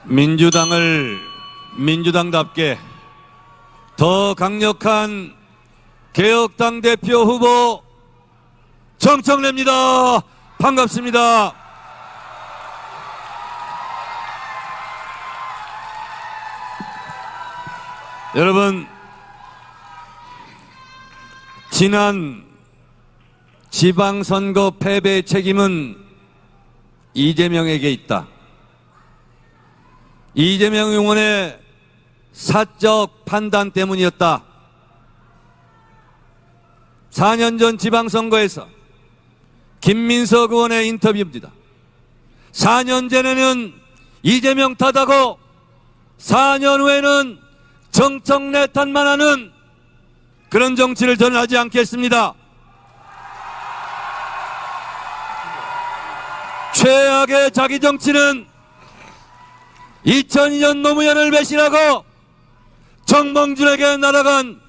민주당을 민주당답게 더 강력한 개혁당 대표 후보 정청래입니다. 반갑습니다. 여러분, 지난 지방선거 패배의 책임은 이재명에게 있다. 이재명 의원의 사적 판단 때문이었다. 4년 전 지방선거에서 김민석 의원의 인터뷰입니다. 4년 전에는 이재명 탓하고 4년 후에는 정청래 탓만 하는 그런 정치를 저는 하지 않겠습니다. 최악의 자기 정치는 2002년 노무현을 배신하고 정몽준에게 날아간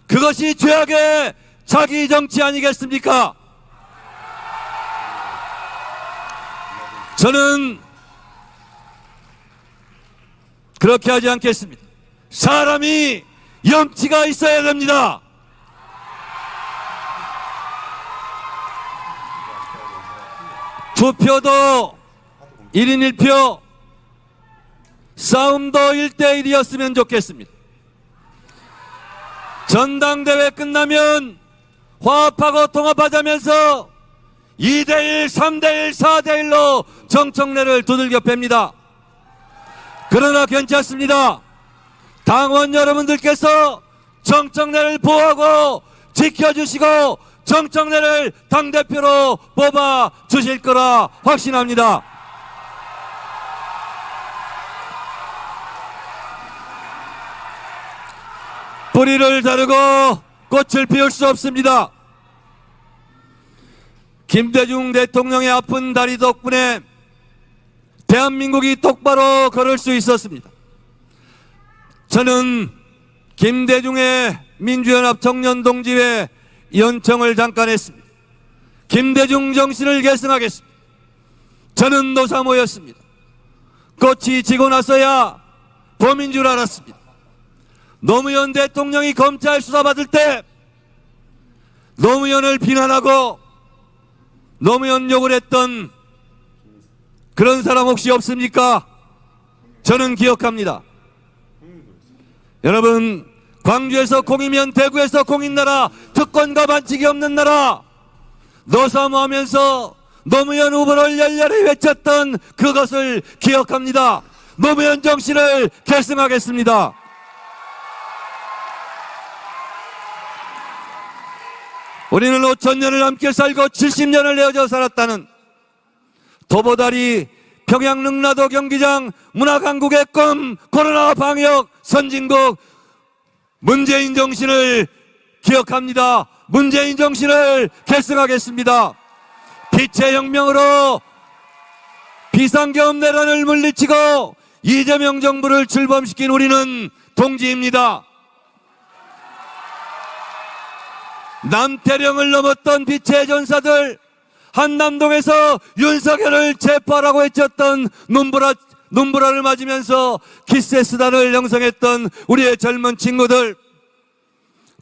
그것이 최악의 자기 정치 아니겠습니까? 저는 그렇게 하지 않겠습니다. 사람이 염치가 있어야 됩니다. 투표도 1인 1표, 싸움도 1대1이었으면 좋겠습니다. 전당대회 끝나면 화합하고 통합하자면서 2대1, 3대1, 4대1로 정청래를 두들겨 팹니다. 그러나 괜찮습니다. 당원 여러분들께서 정청래를 보호하고 지켜주시고 정청래를 당대표로 뽑아 주실 거라 확신합니다. 뿌리를 자르고 꽃을 피울 수 없습니다. 김대중 대통령의 아픈 다리 덕분에 대한민국이 똑바로 걸을 수 있었습니다. 저는 김대중의 민주연합 청년동지회 연청을 잠깐 했습니다. 김대중 정신을 계승하겠습니다. 저는 노사모였습니다. 꽃이 지고 나서야 봄인 줄 알았습니다. 노무현 대통령이 검찰 수사받을 때 노무현을 비난하고 노무현 욕을 했던 그런 사람 혹시 없습니까? 저는 기억합니다. 여러분, 광주에서 공이면 대구에서 공인 나라, 특권과 반칙이 없는 나라, 노사모하면서 노무현 후보를 열렬히 외쳤던 그것을 기억합니다. 노무현 정신을 계승하겠습니다. 우리는 5,000년을 함께 살고 70년을 헤어져 살았다는 도보다리, 평양 능라도 경기장, 문화강국의 꿈, 코로나 방역, 선진국, 문재인 정신을 기억합니다. 문재인 정신을 계승하겠습니다. 빛의 혁명으로 비상계엄 내란을 물리치고 이재명 정부를 출범시킨 우리는 동지입니다. 남태령을 넘었던 빛의 전사들, 한남동에서 윤석열을 체포하라고 외쳤던 눈보라를 맞으면서 키스의 수단을 형성했던 우리의 젊은 친구들,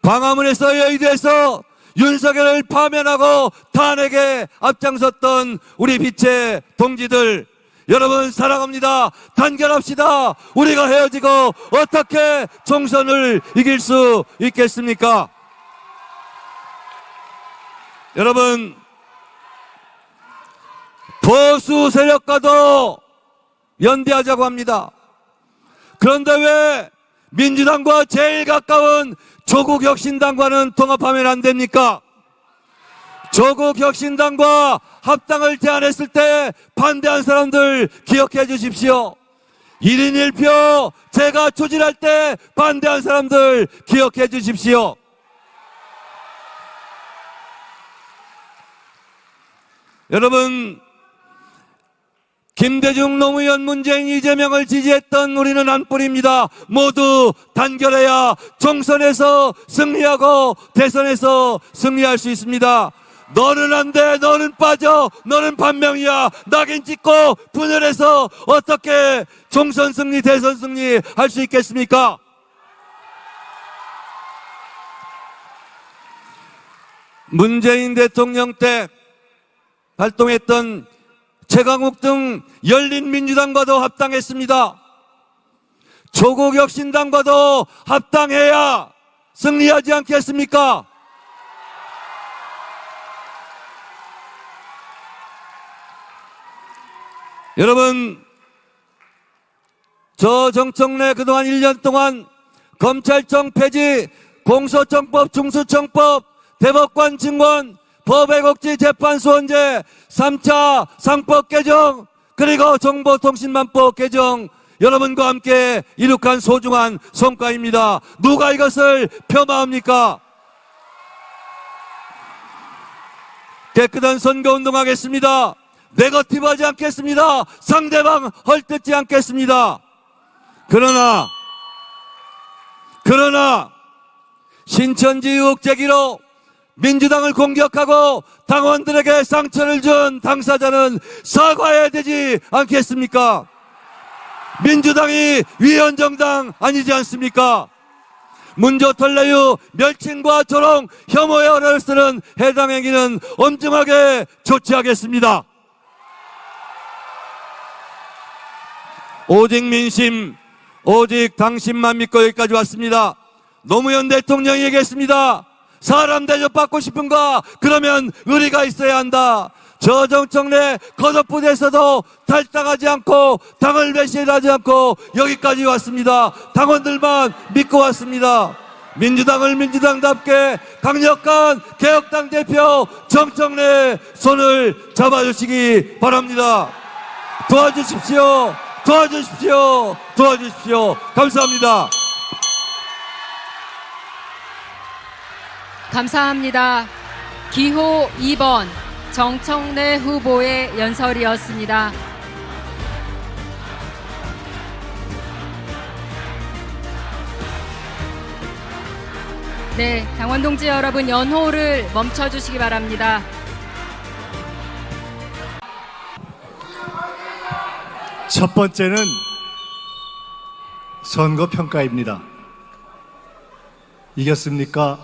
광화문에서 여의도에서 윤석열을 파면하고 탄핵에 앞장섰던 우리 빛의 동지들, 여러분 사랑합니다. 단결합시다. 우리가 헤어지고 어떻게 총선을 이길 수 있겠습니까? 여러분, 보수 세력과도 연대하자고 합니다. 그런데 왜 민주당과 제일 가까운 조국혁신당과는 통합하면 안 됩니까? 조국혁신당과 합당을 제안했을 때 반대한 사람들 기억해 주십시오. 1인 1표 제가 추진할 때 반대한 사람들 기억해 주십시오. 여러분, 김대중, 노무현, 문재인, 이재명을 지지했던 우리는 한 뿌리입니다. 모두 단결해야 총선에서 승리하고 대선에서 승리할 수 있습니다. 너는 안 돼, 너는 빠져, 너는 반명이야. 낙인 찍고 분열해서 어떻게 총선 승리, 대선 승리 할 수 있겠습니까? 문재인 대통령 때 활동했던 최강욱 등 열린민주당과도 합당했습니다. 조국혁신당과도 합당해야 승리하지 않겠습니까? 여러분, 저 정청래 그동안 1년 동안 검찰청 폐지, 공소청법, 중수청법, 대법관 증원, 법외국지 재판소원제, 3차 상법 개정, 그리고 정보통신망법 개정, 여러분과 함께 이룩한 소중한 성과입니다. 누가 이것을 폄하합니까? 깨끗한 선거운동 하겠습니다. 네거티브 하지 않겠습니다. 상대방 헐뜯지 않겠습니다. 그러나 신천지 의혹 제기로 민주당을 공격하고 당원들에게 상처를 준 당사자는 사과해야 되지 않겠습니까? 민주당이 위헌정당 아니지 않습니까? 문조털레유 멸칭과 조롱 혐오의 언어를 쓰는 해당 행위는 엄중하게 조치하겠습니다. 오직 민심, 오직 당신만 믿고 여기까지 왔습니다. 노무현 대통령이 얘기했습니다. 사람 대접받고 싶은가? 그러면 의리가 있어야 한다. 저 정청래 컷오프에서도 탈당하지 않고 당을 배신하지 않고 여기까지 왔습니다. 당원들만 믿고 왔습니다. 민주당을 민주당답게 강력한 개혁당 대표 정청래 손을 잡아주시기 바랍니다. 도와주십시오. 도와주십시오. 도와주십시오. 감사합니다. 감사합니다. 기호 2번 정청래 후보의 연설이었습니다. 네, 당원 동지 여러분 연호를 멈춰주시기 바랍니다. 첫 번째는 선거평가입니다. 이겼습니까?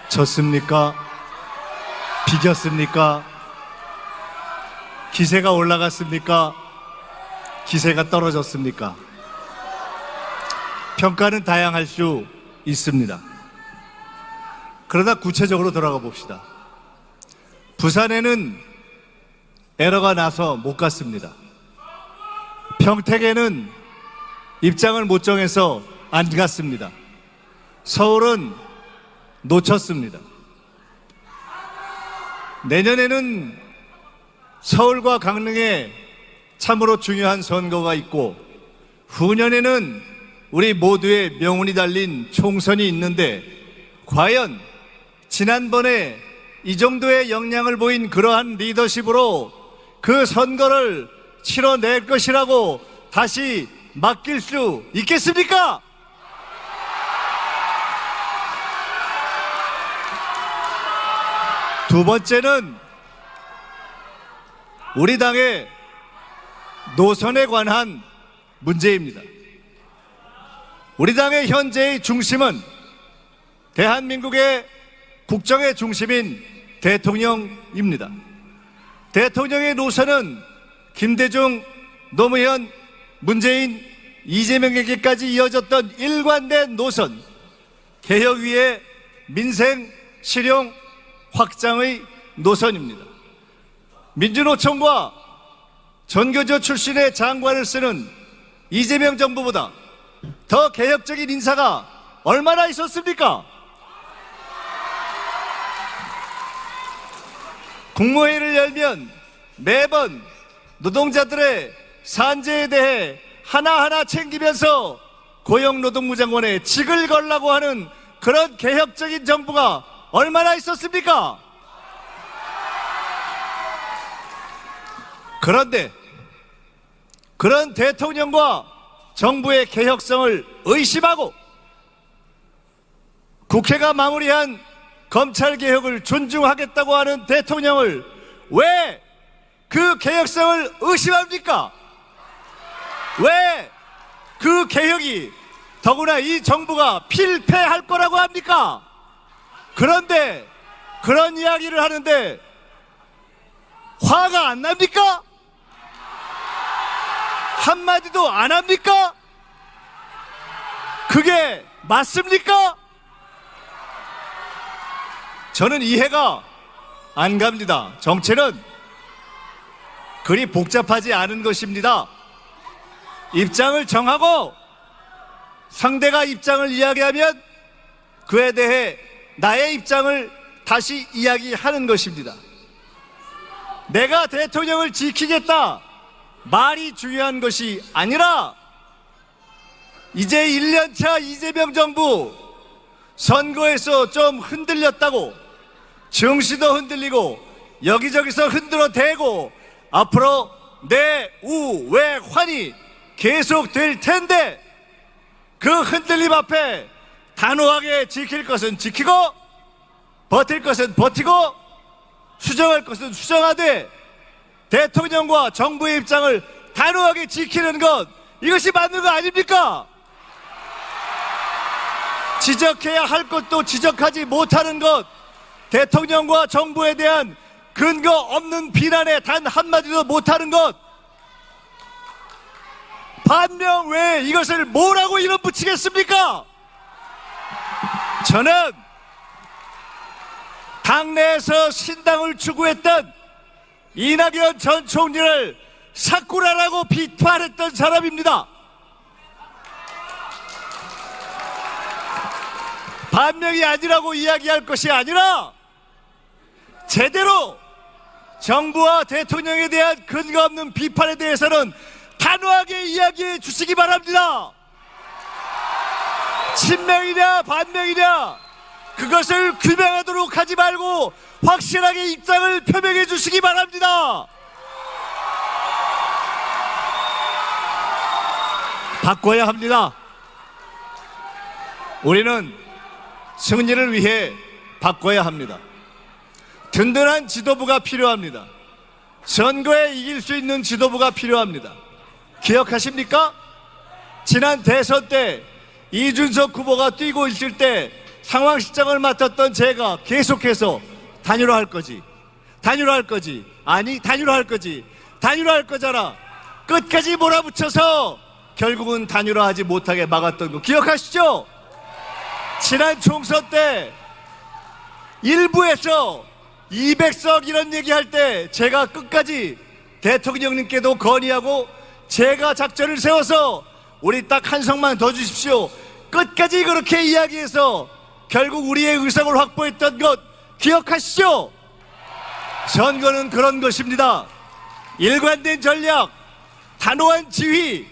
졌습니까? 비겼습니까? 기세가 올라갔습니까? 기세가 떨어졌습니까? 평가는 다양할 수 있습니다. 그러나 구체적으로 들어가 봅시다. 부산에는 에러가 나서 못 갔습니다. 평택에는 입장을 못 정해서 안 갔습니다. 서울은 놓쳤습니다. 내년에는 서울과 강릉에 참으로 중요한 선거가 있고 후년에는 우리 모두의 명운이 달린 총선이 있는데 과연 지난번에 이 정도의 역량을 보인 그러한 리더십으로 그 선거를 치러낼 것이라고 다시 맡길 수 있겠습니까? 두 번째는 우리 당의 노선에 관한 문제입니다. 우리 당의 현재의 중심은 대한민국의 국정의 중심인 대통령입니다. 대통령의 노선은 김대중, 노무현, 문재인, 이재명에게까지 이어졌던 일관된 노선, 개혁 위에 민생, 실용, 확장의 노선입니다. 민주노총과 전교조 출신의 장관을 쓰는 이재명 정부보다 더 개혁적인 인사가 얼마나 있었습니까? 국무회의를 열면 매번 노동자들의 산재에 대해 하나하나 챙기면서 고용노동부 장관에 직을 걸라고 하는 그런 개혁적인 정부가 얼마나 있었습니까? 그런데 그런 대통령과 정부의 개혁성을 의심하고 국회가 마무리한 검찰개혁을 존중하겠다고 하는 대통령을 왜 그 개혁성을 의심합니까? 왜 그 개혁이 더구나 이 정부가 필패할 거라고 합니까? 그런데 그런 이야기를 하는데 화가 안 납니까? 한마디도 안 합니까? 그게 맞습니까? 저는 이해가 안 갑니다. 정치는 그리 복잡하지 않은 것입니다. 입장을 정하고 상대가 입장을 이야기하면 그에 대해 나의 입장을 다시 이야기하는 것입니다. 내가 대통령을 지키겠다 말이 중요한 것이 아니라 이제 1년차 이재명 정부 선거에서 좀 흔들렸다고 정시도 흔들리고 여기저기서 흔들어대고 앞으로 내우외환이 계속 될 텐데 그 흔들림 앞에 단호하게 지킬 것은 지키고 버틸 것은 버티고 수정할 것은 수정하되 대통령과 정부의 입장을 단호하게 지키는 것, 이것이 맞는 거 아닙니까? 지적해야 할 것도 지적하지 못하는 것, 대통령과 정부에 대한 근거 없는 비난에 단 한마디도 못하는 것, 반면 왜 이것을 뭐라고 이름 붙이겠습니까? 저는 당내에서 신당을 추구했던 이낙연 전 총리를 사쿠라라고 비판했던 사람입니다. 반명이 아니라고 이야기할 것이 아니라 제대로 정부와 대통령에 대한 근거 없는 비판에 대해서는 단호하게 이야기해 주시기 바랍니다. 친명이냐 반명이냐 그것을 규명하도록 하지 말고 확실하게 입장을 표명해 주시기 바랍니다. 바꿔야 합니다. 우리는 승리를 위해 바꿔야 합니다. 든든한 지도부가 필요합니다. 선거에 이길 수 있는 지도부가 필요합니다. 기억하십니까? 지난 대선 때 이준석 후보가 뛰고 있을 때 상황실장을 맡았던 제가 계속해서 단일화할 거지, 단일화할 거지, 아니 단일화할 거지, 단일화할 거잖아, 끝까지 몰아붙여서 결국은 단일화하지 못하게 막았던 거 기억하시죠? 지난 총선 때 일부에서 200석 이런 얘기할 때 제가 끝까지 대통령님께도 건의하고 제가 작전을 세워서 우리 딱 한 석만 더 주십시오, 끝까지 그렇게 이야기해서 결국 우리의 의석을 확보했던 것 기억하시죠? 선거는 그런 것입니다. 일관된 전략, 단호한 지휘.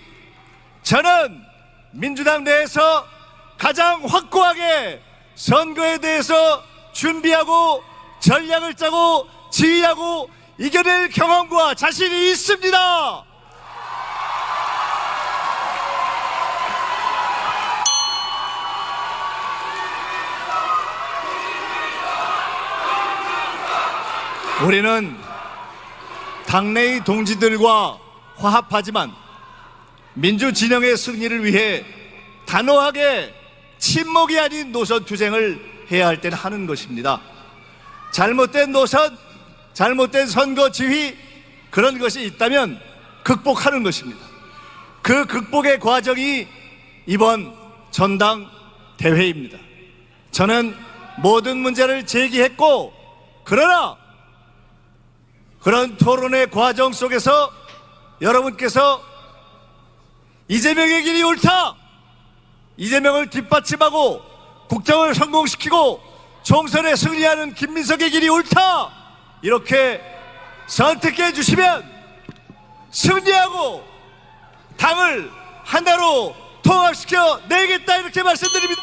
저는 민주당 내에서 가장 확고하게 선거에 대해서 준비하고 전략을 짜고 지휘하고 이겨낼 경험과 자신이 있습니다. 우리는 당내의 동지들과 화합하지만 민주진영의 승리를 위해 단호하게 침묵이 아닌 노선 투쟁을 해야 할 때는 하는 것입니다. 잘못된 노선, 잘못된 선거 지휘, 그런 것이 있다면 극복하는 것입니다. 그 극복의 과정이 이번 전당대회입니다. 저는 모든 문제를 제기했고, 그러나 그런 토론의 과정 속에서 여러분께서 이재명의 길이 옳다, 이재명을 뒷받침하고 국정을 성공시키고 총선에 승리하는 김민석의 길이 옳다, 이렇게 선택해 주시면 승리하고 당을 하나로 통합시켜 내겠다, 이렇게 말씀드립니다.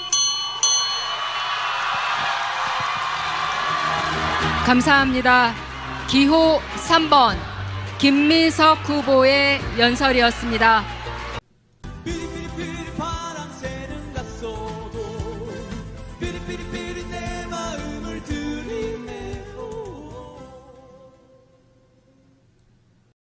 감사합니다. 기호 3번 김민석 후보의 연설이었습니다.